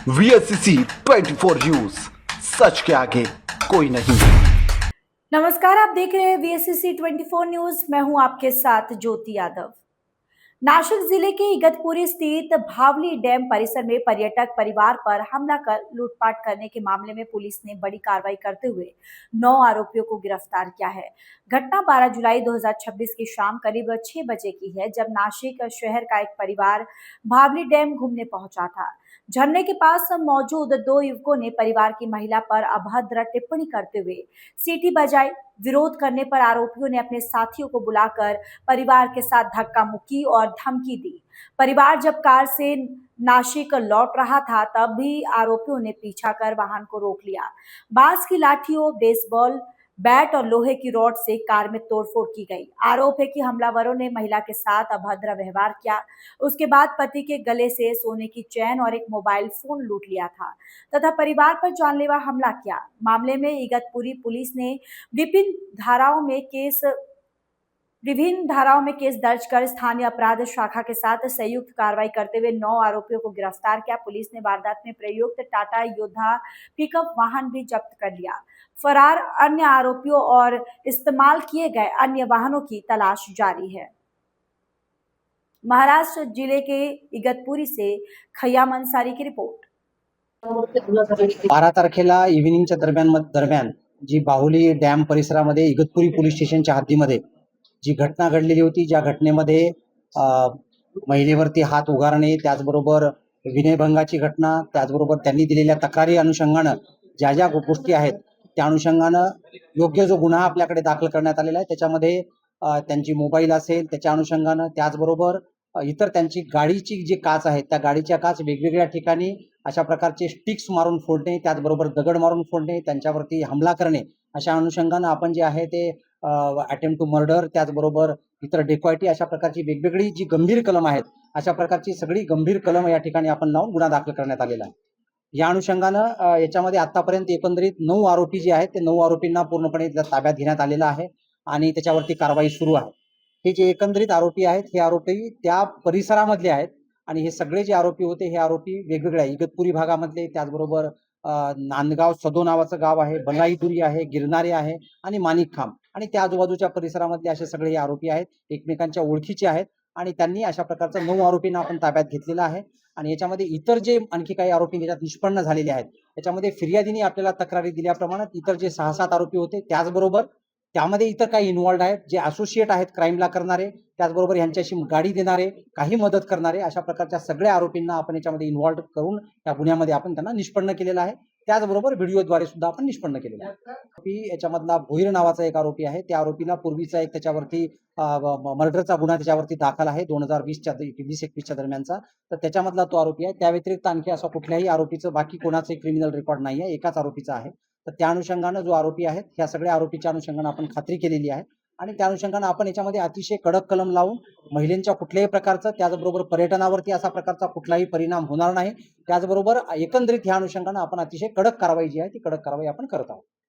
VSCC 24 news, सच के आगे कोई नहीं। नमस्कार, आप देख रहे हैं VSCC 24 न्यूज। मैं हूं आपके साथ ज्योति यादव। नासिक जिले के इगतपुरी स्थित भावली डैम परिसर में पर्यटक परिवार पर हमला कर लूटपाट करने के मामले में पुलिस ने बड़ी कार्रवाई करते हुए 9 आरोपियों को गिरफ्तार किया है। घटना 12 जुलाई 2026 की शाम करीब 6 बजे की है, जब नासिक शहर का एक परिवार भावली डैम घूमने पहुंचा था। झरने के पास मौजूद 2 युवकों ने परिवार की महिला पर अभद्र टिप्पणी करते हुए सीटी बजाई। विरोध करने पर आरोपियों ने अपने साथियों को बुलाकर परिवार के साथ धक्का मुक्की और धमकी दी। परिवार जब कार से नासिक लौट रहा था, तब भी आरोपियों ने पीछा कर वाहन को रोक लिया। बांस की लाठियों, बेसबॉल बैट और लोहे की रॉड से कार में तोड़फोड़ की गई। आरोप है कि हमलावरों ने महिला के साथ अभद्र व्यवहार किया। उसके बाद पति के गले से सोने की चैन और एक मोबाइल फोन लूट लिया था तथा परिवार पर जानलेवा हमला किया। मामले में इगतपुरी पुलिस ने विभिन्न धाराओं में केस दर्ज कर स्थानीय अपराध शाखा के साथ संयुक्त कार्रवाई करते हुए 9 आरोपियों को गिरफ्तार किया। पुलिस ने वारदात में प्रयुक्त टाटा योद्धा पिकअप वाहन भी जब्त कर लिया। फरार अन्य आरोपियों और इस्तेमाल किए गए अन्य वाहनों की तलाश जारी है। महाराष्ट्र जिले के इगतपुरी से खय्याम अंसारी की रिपोर्ट। 12 तारखेला इव्हिनिंगच्या दरम्यान जी बाहुली डॅम परिसरामध्ये इगतपुरी पोलीस स्टेशनच्या हद्दीमध्ये जी घटना घडलेली होती, ज्या घटनेमध्ये महिलेवरती हात उगारणे, त्याचबरोबर विनयभंगाची घटना, त्याचबरोबर त्यांनी दिलेल्या तक्रारी अनुषंगानं ज्या गोष्टी आहेत त्या अनुषंगानं योग्य जो गुन्हा आपल्याकडे दाखल करण्यात आलेला आहे, त्याच्यामध्ये त्यांची मोबाईल असेल त्याच्या अनुषंगानं, त्याचबरोबर इतर त्यांची गाडीची जी काच आहे त्या गाडीच्या काच वेगवेगळ्या ठिकाणी अशा प्रकारचे स्टिक्स मारून फोडणे, त्याचबरोबर दगड मारून फोडणे, त्यांच्यावरती हमला करणे, अशा अनुषंगानं आपण जे आहे ते अटेम्प्ट टू मर्डर, त्याचबरोबर इतर डेकॉयटी, अशा प्रकारची वेगवेगळी जी गंभीर कलम आहेत, अशा प्रकारची सगळी गंभीर कलम या ठिकाणी आपण लावून गुन्हा दाखल करण्यात आलेला आहे। या अनुषंगानं याच्यामध्ये आतापर्यंत एकंदरीत 9 आरोपी जे आहेत ते 9 आरोपींना पूर्णपणे ताब्यात घेण्यात आलेलं आहे आणि त्याच्यावरती कारवाई सुरू आहे। हे जे एकंदरीत आरोपी आहेत हे आरोपी त्या परिसरामधले आहेत आणि हे सगळे जे आरोपी होते हे आरोपी वेगवेगळ्या इगतपुरी भागामधले, त्याचबरोबर नांदगाव सदो नावाचं गाव आहे, बनाईदुरी आहे, गिरणारे आहे आणि माणिकखांब आणि त्या आजूबाजूच्या परिसरामधले असे सगळे हे आरोपी आहेत, एकमेकांच्या ओळखीचे आहेत आणि त्यांनी अशा प्रकारचं 9 आरोपींना आपण ताब्यात घेतलेलं आहे। आणि याच्यामध्ये इतर जे आणखी काही आरोपी याच्यात निष्पन्न झालेले आहेत, त्याच्यामध्ये फिर्यादीने आपल्याला तक्रारी दिल्याप्रमाणे इतर जे 6-7 आरोपी होते, त्याचबरोबर त्यामध्ये इतर काही इन्व्हॉल्ड आहेत, जे असोसिएट आहेत क्राईमला करणारे, त्याचबरोबर यांच्याशी गाडी देणारे, काही मदत करणारे, अशा प्रकारच्या सगळ्या आरोपींना आपण याच्यामध्ये इन्व्हॉल्व करून या गुन्ह्यामध्ये आपण त्यांना निष्पन्न केलेलं आहे। त्याचबरोबर व्हिडिओद्वारे सुद्धा आपण निष्पन्न केलेलं आहे। आरोपी याच्यामधला भोईर नावाचा एक आरोपी आहे, त्या आरोपीला पूर्वीचा एक त्याच्यावरती मर्डरचा गुन्हा त्याच्यावरती दाखल आहे 2020-21च्या दरम्यानचा, तर त्याच्यामधला तो आरोपी आहे। त्या व्यतिरिक्त आणखी असा कुठल्याही आरोपीचं बाकी कोणाचं क्रिमिनल रेकॉर्ड नाही आहे, एकाच आरोपीचा आहे। तर त्या अनुषंगानं जो आरोपी आहेत ह्या सगळ्या आरोपीच्या अनुषंगानं आपण खात्री केलेली आहे आणि त्या अनुषंगानं आपण याच्यामध्ये अतिशय कडक कलम लावून महिलांच्या कुठल्याही प्रकारचं, त्याचबरोबर पर्यटनावरती असा प्रकारचा कुठलाही परिणाम होणार नाही, त्याचबरोबर एकंदरीत ह्या अनुषंगानं आपण अतिशय कडक कारवाई जी आहे ती कडक कारवाई आपण करत आहोत।